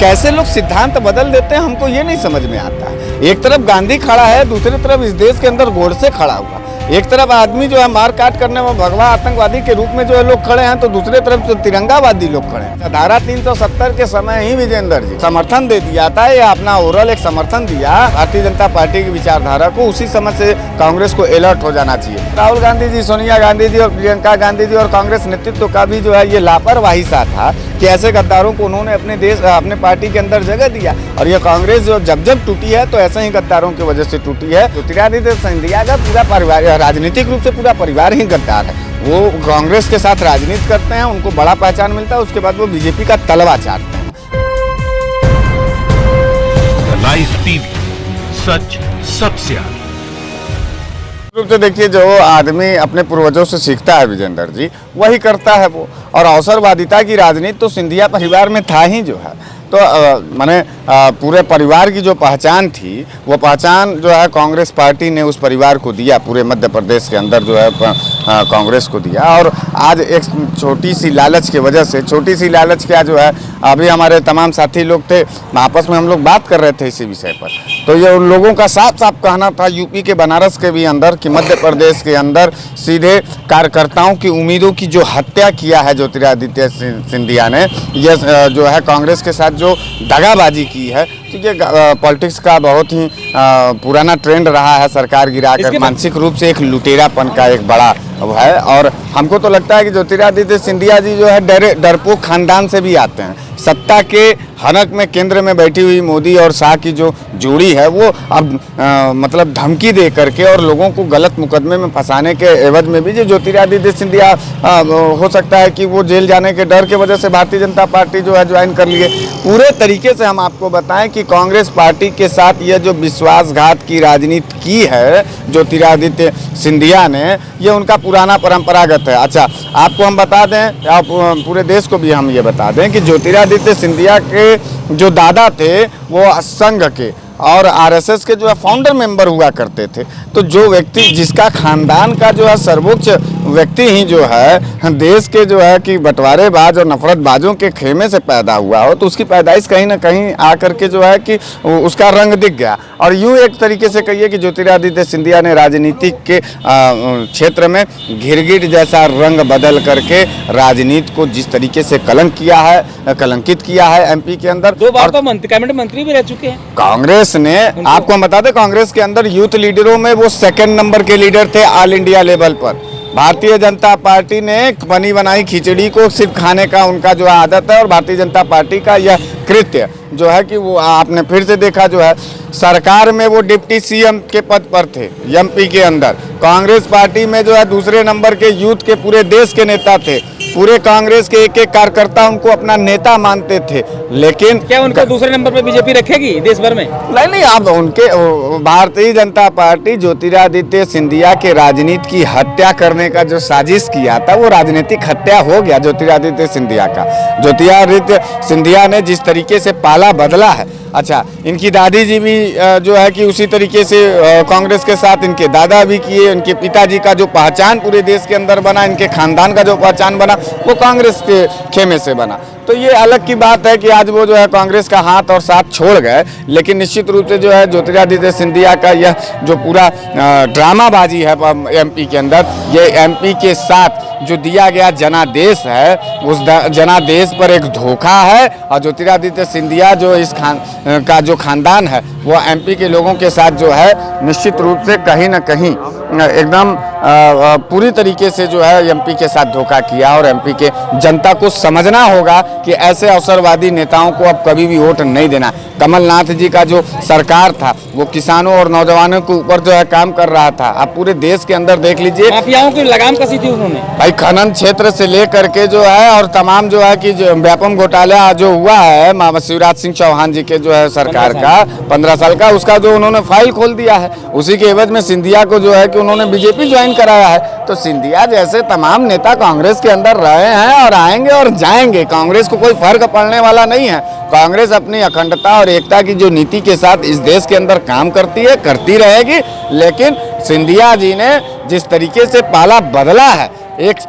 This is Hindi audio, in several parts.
कैसे लोग सिद्धांत बदल देते हैं हमको ये नहीं समझ में आता है। एक तरफ गांधी खड़ा है, दूसरी तरफ इस देश के अंदर गोडसे खड़ा हुआ। एक तरफ आदमी जो है मार काट करने में भगवा आतंकवादी के रूप में जो है लोग खड़े हैं, तो दूसरे तरफ तो तिरंगावादी लोग खड़े हैं। धारा 370 के समय ही विजेंद्र जी समर्थन दे दिया था, या अपना ओरल एक समर्थन दिया भारतीय जनता पार्टी की विचारधारा को। उसी समय से कांग्रेस को अलर्ट हो जाना चाहिए। राहुल गांधी जी, सोनिया गांधी जी और प्रियंका गांधी जी और कांग्रेस नेतृत्व का भी जो है ये लापरवाही सा था कि ऐसे गद्दारों को उन्होंने अपने पार्टी के अंदर जगह दिया। और ये कांग्रेस जो जब टूटी है तो ऐसे ही गद्दारों की वजह से टूटी है। ज्योतिरादित्य सिंधिया का पूरा परिवार, राजनीतिक रूप से पूरा परिवार ही गद्दार है। वो कांग्रेस के साथ राजनीति करते हैं, उनको बड़ा पहचान मिलता है, उसके बाद वो बीजेपी का तलवा चाटते हैं। लाइव टीवी, सच सबसे आगे। रूप से देखिए, जो आदमी अपने पूर्वजों से सीखता है विजेंद्र जी, वही करता है वो। और अवसरवादिता की राजनीति तो सिंधिया परिवार में था ही जो है। तो माने पूरे परिवार की जो पहचान थी, वो पहचान जो है कांग्रेस पार्टी ने उस परिवार को दिया, पूरे मध्य प्रदेश के अंदर जो है कांग्रेस को दिया। और आज एक छोटी सी लालच की वजह से, छोटी सी लालच क्या जो है, अभी हमारे तमाम साथी लोग थे, आपस में हम लोग बात कर रहे थे इसी विषय पर, तो ये उन लोगों का साफ साफ कहना था, यूपी के बनारस के भी अंदर कि मध्य प्रदेश के अंदर सीधे कार्यकर्ताओं की उम्मीदों की जो हत्या किया है ज्योतिरादित्य सिंधिया ने, ये जो है कांग्रेस के साथ जो दगाबाजी की है। तो ये पॉलिटिक्स का बहुत ही पुराना ट्रेंड रहा है, सरकार गिराकर मानसिक रूप से एक लुटेरापन का एक बड़ा है। और हमको तो लगता है कि ज्योतिरादित्य सिंधिया जी जो है डरपोक खानदान से भी आते हैं। सत्ता के हनक में केंद्र में बैठी हुई मोदी और शाह की जो जोड़ी है, वो अब मतलब धमकी दे करके और लोगों को गलत मुकदमे में फंसाने के एवज में भी जो ज्योतिरादित्य सिंधिया हो सकता है कि वो जेल जाने के डर के वजह से भारतीय जनता पार्टी जो है ज्वाइन कर लिए। पूरे तरीके से हम आपको बताएं कि कांग्रेस पार्टी के साथ ये जो विश्वासघात की राजनीति की है ज्योतिरादित्य सिंधिया ने, ये उनका पुराना परंपरागत है। अच्छा, आपको हम बता दें, आप पूरे देश को भी हम ये बता दें कि ज्योतिरादित्य सिंधिया के जो दादा थे वो संघ के और आरएसएस के जो है फाउंडर मेंबर हुआ करते थे। तो जो व्यक्ति, जिसका खानदान का जो है सर्वोच्च व्यक्ति ही जो है देश के जो है कि बंटवारेबाज और नफरतबाजों के खेमे से पैदा हुआ हो, तो उसकी पैदाइश कहीं ना कहीं आकर के जो है कि उसका रंग दिख गया। और यूँ एक तरीके से कहिए कि ज्योतिरादित्य सिंधिया ने राजनीतिक के क्षेत्र में घिरगिट जैसा रंग बदल करके राजनीति को जिस तरीके से कलंकित किया है एमपी के अंदर। 2 बार तो कैबिनेट मंत्री भी रह चुके हैं कांग्रेस ने। आपको हम बता दें, कांग्रेस के अंदर यूथ लीडरों में वो 2nd नंबर के लीडर थे ऑल इंडिया लेवल पर। भारतीय जनता पार्टी ने बनी बनाई खिचड़ी को सिर्फ खाने का उनका जो आदत है। और भारतीय जनता पार्टी का यह कृत्य जो है कि वो आपने फिर से देखा, जो है सरकार में वो डिप्टी सीएम के पद पर थे एमपी के अंदर। कांग्रेस पार्टी में जो है दूसरे नंबर के यूथ के पूरे देश के नेता थे। पूरे कांग्रेस के एक कार्यकर्ता उनको अपना नेता मानते थे। लेकिन क्या उनको दूसरे नंबर पे बीजेपी रखेगी देश भर में? नहीं, अब उनके भारतीय जनता पार्टी ज्योतिरादित्य सिंधिया के राजनीति की हत्या करने का जो साजिश किया था, वो राजनीतिक हत्या हो गया ज्योतिरादित्य सिंधिया का। ज्योतिरादित्य सिंधिया ने जिस तरीके से पाला बदला है, अच्छा, इनकी दादी जी भी जो है कि उसी तरीके से कांग्रेस के साथ इनके दादा भी किए। इनके पिताजी का जो पहचान पूरे देश के अंदर बना, इनके खानदान का जो पहचान बना, वो कांग्रेस के खेमे से बना। तो ये अलग की बात है कि आज वो जो है कांग्रेस का हाथ और साथ छोड़ गए। लेकिन निश्चित रूप से जो है ज्योतिरादित्य सिंधिया का यह जो पूरा ड्रामाबाजी है एमपी के अंदर, ये एमपी के साथ जो दिया गया जनादेश है, उस जनादेश पर एक धोखा है। और ज्योतिरादित्य सिंधिया जो इस का जो खानदान है, वो एमपी के लोगों के साथ जो है निश्चित रूप से कहीं ना कहीं एकदम पूरी तरीके से जो है एमपी के साथ धोखा किया। और एमपी के जनता को समझना होगा कि ऐसे अवसरवादी नेताओं को अब कभी भी वोट नहीं देना। कमलनाथ जी का जो सरकार था, वो किसानों और नौजवानों के ऊपर जो है काम कर रहा था। आप पूरे देश के अंदर देख लीजिए, माफियाओं की लगाम कसी थी उन्होंने। भाई खनन क्षेत्र से लेकर के जो है और तमाम जो है कि व्यापम घोटाला जो हुआ है शिवराज सिंह चौहान जी के जो है सरकार का 15 साल का, उसका जो उन्होंने फाइल खोल दिया है। उसी के एवज में सिंधिया को जो है कि उन्होंने बीजेपी ज्वाइन कराया है। तो सिंधिया जैसे तमाम नेता कांग्रेस के अंदर रहे हैं और आएंगे और जाएंगे, कांग्रेस को कोई फर्क पड़ने वाला नहीं है। कांग्रेस अपनी अखंडता और एकता की जो नीति के साथ इस देश के अंदर काम करती है, करती रहेगी। लेकिन सिंधिया जी ने जिस तरीके से पाला बदला है एक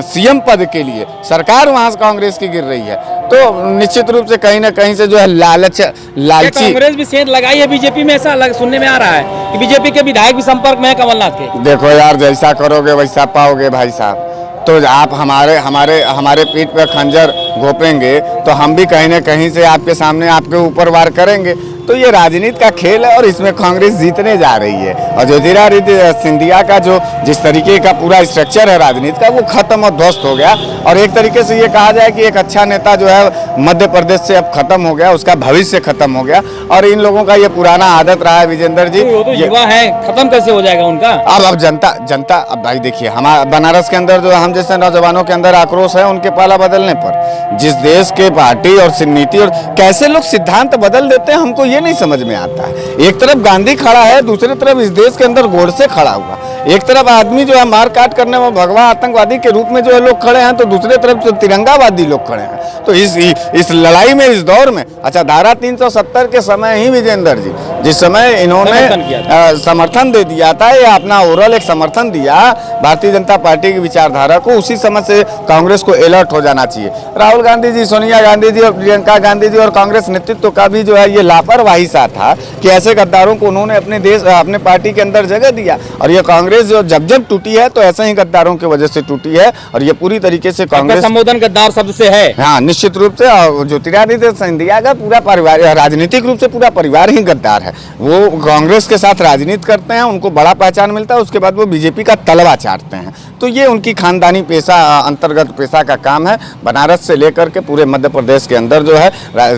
सीएम पद के लिए, सरकार वहां से कांग्रेस की गिर रही है। तो निश्चित रूप से कहीं ना कहीं से जो है क्या लालची। कांग्रेस भी सेंध लगाई है बीजेपी में? ऐसा सुनने में आ रहा है कि बीजेपी के विधायक भी संपर्क में है कमलनाथ के। देखो यार, जैसा करोगे वैसा पाओगे भाई साहब। तो आप हमारे हमारे हमारे पीठ पर खंजर घोपेंगे तो हम भी कहीं ना कहीं से आपके सामने आपके ऊपर वार करेंगे। तो ये राजनीति का खेल है और इसमें कांग्रेस जीतने जा रही है। और ज्योतिरादित्य सिंधिया का जो जिस तरीके का पूरा स्ट्रक्चर है राजनीति का, वो खत्म और ध्वस्त हो गया। और एक तरीके से ये कहा जाए कि एक अच्छा नेता जो है मध्य प्रदेश से अब खत्म हो गया, उसका भविष्य खत्म हो गया। और इन लोगों का ये पुराना आदत रहा है विजेंद्र जी। वो तो युवा है, खत्म कैसे हो जाएगा उनका? अब जनता अब भाई देखिए, हमारा बनारस के अंदर जो हम जैसे नौजवानों के अंदर आक्रोश है उनके पाला बदलने पर। जिस देश के पार्टी और नीति और कैसे लोग सिद्धांत बदल देते हैं, हमको ये नहीं समझ में आता है। एक तरफ गांधी खड़ा है, दूसरी तरफ इस देश के अंदर गोडसे खड़ा हुआ। एक तरफ आदमी जो है मार काट करने में भगवा आतंकवादी के रूप में जो है लोग खड़े हैं, तो दूसरे तरफ तो तिरंगावादी लोग खड़े हैं। तो इस लड़ाई में, इस दौर में, अच्छा धारा 370 के समय ही विजेंद्र जी, जिस समय इन्होंने समर्थन दे दिया था या अपना ओरल एक समर्थन दिया भारतीय जनता पार्टी की विचारधारा को, उसी समय से कांग्रेस को अलर्ट हो जाना चाहिए। राहुल गांधी जी, सोनिया गांधी जी और प्रियंका गांधी जी और कांग्रेस नेतृत्व का भी जो है ये लापरवाही सा था कि ऐसे गद्दारों को उन्होंने अपने पार्टी के अंदर जगह दिया। और ये कांग्रेस जो जब टूटी है तो ऐसे ही गद्दारों की वजह से टूटी है। और ये पूरी तरीके से कांग्रेस संबोधन गद्दार शब्द से है। हाँ, निश्चित रूप से ज्योतिरादित्य सिंधिया का पूरा परिवार, राजनीतिक रूप से पूरा परिवार ही गद्दार है। वो कांग्रेस के साथ राजनीति करते हैं, उनको बड़ा पहचान मिलता है, उसके बाद वो बीजेपी का तलवा चाटते हैं। तो ये उनकी खानदानी पेशा, अंतर्गत पेशा का काम है। बनारस से लेकर के पूरे मध्य प्रदेश के अंदर जो है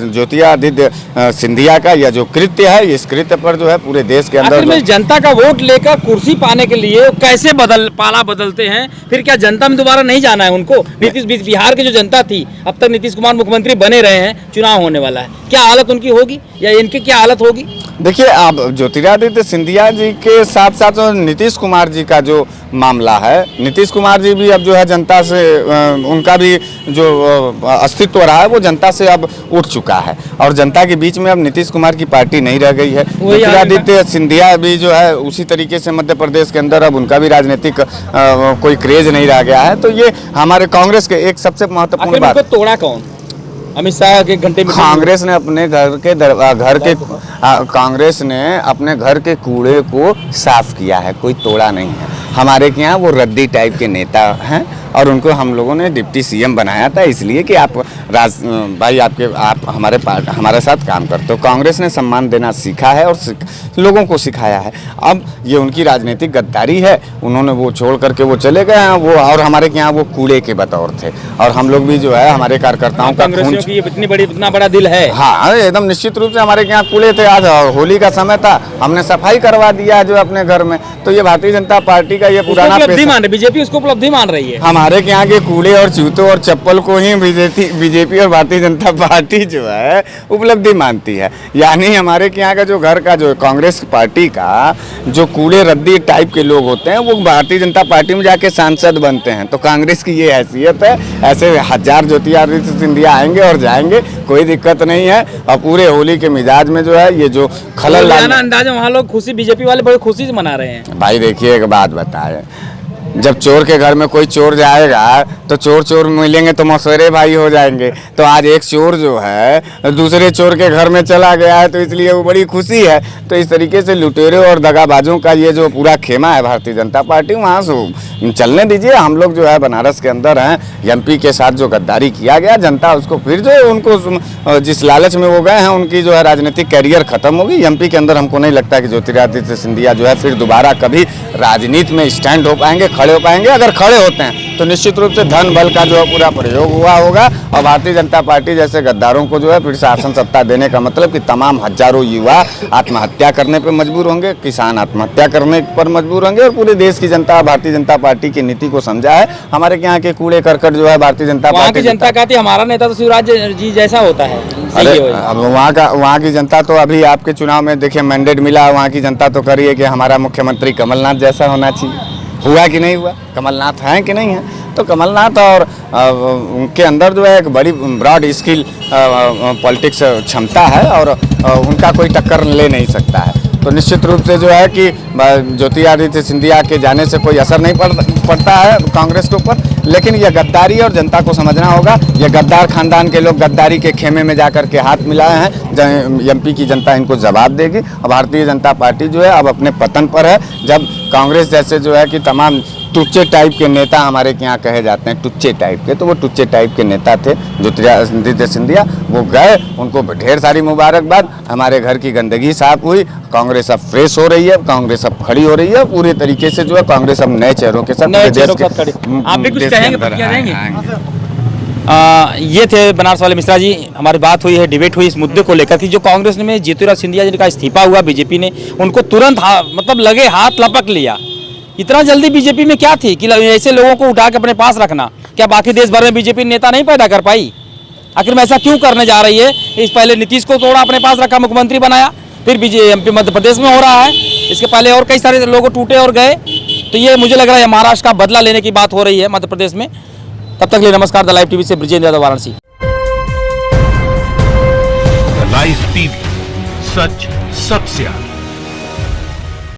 ज्योतिरादित्य सिंधिया का यह जो कृत्य है, इस कृत्य पर जो है पूरे देश के अंदर में जनता का वोट लेकर कुर्सी पाने के लिए कैसे पाला बदलते हैं? फिर क्या जनता में दोबारा नहीं जाना है उनको? बिहार की जो जनता थी, अब तक नीतीश कुमार मुख्यमंत्री बने रहे हैं, चुनाव होने वाला है, क्या हालत उनकी होगी या इनकी क्या हालत होगी? देखिए, अब ज्योतिरादित्य सिंधिया जी के साथ साथ नीतीश कुमार जी का जो मामला है, नीतीश कुमार जी भी अब जो है जनता से, उनका भी जो अस्तित्व रहा है वो जनता से अब उठ चुका है। और जनता के बीच में अब नीतीश कुमार की पार्टी नहीं रह गई है। ज्योतिरादित्य सिंधिया भी जो है उसी तरीके से मध्य प्रदेश के अंदर अब उनका भी राजनीतिक कोई क्रेज नहीं रह गया है। तो ये हमारे कांग्रेस के एक सबसे महत्वपूर्ण बात। तोड़ा कौन? अमित शाह के घंटे में कांग्रेस ने अपने कांग्रेस ने अपने घर के कूड़े को साफ किया है, कोई तोड़ा नहीं है। हमारे के यहाँ वो रद्दी टाइप के नेता हैं और उनको हम लोगों ने डिप्टी सीएम बनाया था, इसलिए कि आप भाई आप हमारे साथ काम करते हो। कांग्रेस ने सम्मान देना सीखा है और लोगों को सिखाया है। अब ये उनकी राजनीतिक गद्दारी है, उन्होंने वो छोड़ करके वो चले गए हैं वो, और हमारे के यहाँ वो कूड़े के बतौर थे। और हम लोग भी जो है हमारे कार्यकर्ताओं का खून, इतना बड़ा दिल है। हाँ, एकदम निश्चित रूप से हमारे के यहाँ कूड़े थे। आज होली का समय था, हमने सफाई करवा दिया जो अपने घर में। तो ये भारतीय जनता पार्टी का ये पुराना बीजेपी उसको उपलब्धि मान रही है। हमारे के यहाँ के कूड़े और जूतों और चप्पल को ही बीजेपी और भारतीय जनता पार्टी जो है उपलब्धि मानती है। यानी हमारे के यहाँ का जो घर का जो कांग्रेस पार्टी का जो कूड़े रद्दी टाइप के लोग होते हैं वो भारतीय जनता पार्टी में जाके सांसद बनते हैं। तो कांग्रेस की ये हैसियत है। ऐसे हजार ज्योतिरादित्य सिंधिया आएंगे और जाएंगे, कोई दिक्कत नहीं है। और पूरे होली के मिजाज में जो है ये जो खलल अंदाजा, वहाँ लोग खुशी, बीजेपी वाले बड़ी खुशी से मना रहे हैं। भाई देखिए, एक बात बताए, जब चोर के घर में कोई चोर जाएगा तो चोर मिलेंगे तो मौसेरे भाई हो जाएंगे। तो आज एक चोर जो है दूसरे चोर के घर में चला गया है, तो इसलिए वो बड़ी खुशी है। तो इस तरीके से लुटेरों और दगाबाजों का ये जो पूरा खेमा है भारतीय जनता पार्टी, वहाँ से चलने दीजिए। हम लोग जो है बनारस के अंदर हैं, एमपी के साथ जो गद्दारी किया गया, जनता उसको फिर जो उनको जिस लालच में वो गए हैं, उनकी जो है राजनीतिक कैरियर खत्म होगी। एमपी के अंदर हमको नहीं लगता कि ज्योतिरादित्य सिंधिया जो है फिर दोबारा कभी राजनीति में स्टैंड हो पाएंगे, खड़े हो पाएंगे। अगर खड़े होते हैं तो निश्चित रूप से धन बल का जो है पूरा प्रयोग हुआ होगा। और भारतीय जनता पार्टी जैसे गद्दारों को जो है फिर शासन सत्ता देने का मतलब कि तमाम हजारों युवा आत्महत्या करने पर मजबूर होंगे, किसान आत्महत्या करने पर मजबूर होंगे। और पूरे देश की जनता भारतीय जनता पार्टी की नीति को समझा है। हमारे यहाँ के कूड़े करकट जो है भारतीय जनता पार्टी, जनता कहती है हमारा नेता तो शिवराज जी जैसा होता है। अब वहाँ की जनता तो अभी आपके चुनाव में देखिए मैंडेट मिला, वहाँ की जनता तो करिए कि हमारा मुख्यमंत्री कमलनाथ जैसा होना चाहिए। हुआ कि नहीं हुआ? कमलनाथ हैं कि नहीं है? तो कमलनाथ और उनके अंदर जो है एक बड़ी ब्रॉड स्किल पॉलिटिक्स क्षमता है और उनका कोई टक्कर ले नहीं सकता है। तो निश्चित रूप से जो है कि ज्योतिरादित्य सिंधिया के जाने से कोई असर नहीं पड़ता है कांग्रेस के ऊपर। लेकिन यह गद्दारी और जनता को समझना होगा। यह गद्दार खानदान के लोग गद्दारी के खेमे में जाकर के हाथ मिलाए हैं। एमपी की जनता इनको जवाब देगी। और भारतीय जनता पार्टी जो है अब अपने पतन पर है। जब कांग्रेस जैसे जो है कि तमाम टुच्चे टाइप के नेता हमारे के यहाँ कहे जाते हैं, टुच्चे टाइप के, तो वो टुच्चे टाइप के नेता थे ज्योतिरादित्य सिंधिया। वो गए, उनको ढेर सारी मुबारकबाद। हमारे घर की गंदगी साफ हुई, कांग्रेस अब फ्रेश हो रही है, कांग्रेस अब खड़ी हो रही है पूरे तरीके से। जो है कांग्रेस अब नए चेहरों के साथ नए पूरे चेहरों देश के साथ खड़ी। के- आप भी कुछ देश के कहेंगे, अंदर प्रतिक्रिया देंगे? आएंगे। ये थे बनारस वाले मिश्रा जी। हमारी बात हुई है, डिबेट हुई इस मुद्दे को लेकर कि जो कांग्रेस में ज्योतिरादित्य सिंधिया जी का इस्तीफा हुआ, बीजेपी ने उनको तुरंत मतलब लगे हाथ लपक लिया। इतना जल्दी बीजेपी में क्या थी कि ऐसे लोगों को उठा के अपने पास रखना? क्या बाकी देश भर में बीजेपी नेता नहीं पैदा कर पाई? आखिर में ऐसा क्यों करने जा रही है? इस पहले नीतीश को थोड़ा अपने पास रखा, मुख्यमंत्री बनाया, फिर बीजेपी मध्य प्रदेश में हो रहा है, इसके पहले और कई सारे लोग टूटे और गए। तो ये मुझे लग रहा है महाराष्ट्र का बदला लेने की बात हो रही है मध्य प्रदेश में। तब तक के लिए नमस्कार। द लाइव टीवी से ब्रिजेंद्र यादव, वाराणसी। लाइव टीवी, सच सबसे आगे।